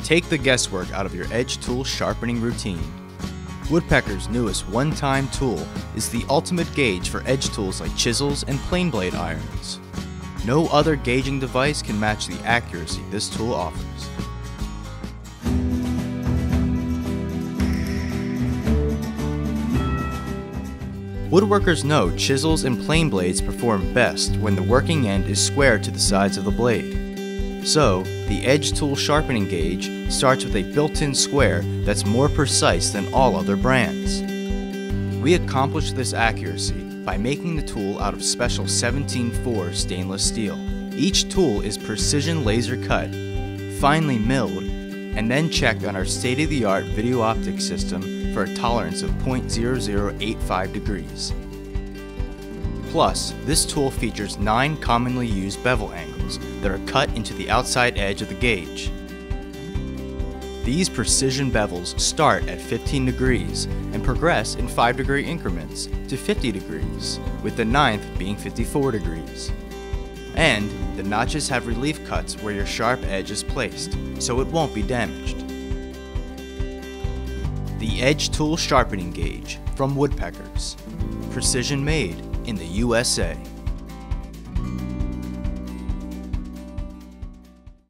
Take the guesswork out of your edge tool sharpening routine. Woodpecker's newest OneTIME tool is the ultimate gauge for edge tools like chisels and plane blade irons. No other gauging device can match the accuracy this tool offers. Woodworkers know chisels and plane blades perform best when the working end is square to the sides of the blade. So, the edge tool sharpening gauge starts with a built-in square that's more precise than all other brands. We accomplish this accuracy by making the tool out of special 17-4 stainless steel. Each tool is precision laser cut, finely milled, and then checked on our state-of-the-art video optics system for a tolerance of 0.0085 degrees. Plus, this tool features 9 commonly used bevel angles that are cut into the outside edge of the gauge. These precision bevels start at 15 degrees and progress in 5-degree increments to 50 degrees, with the 9th being 54 degrees. And the notches have relief cuts where your sharp edge is placed, so it won't be damaged. The Edge Tool Sharpening Gauge from Woodpeckers. Precision made in the USA.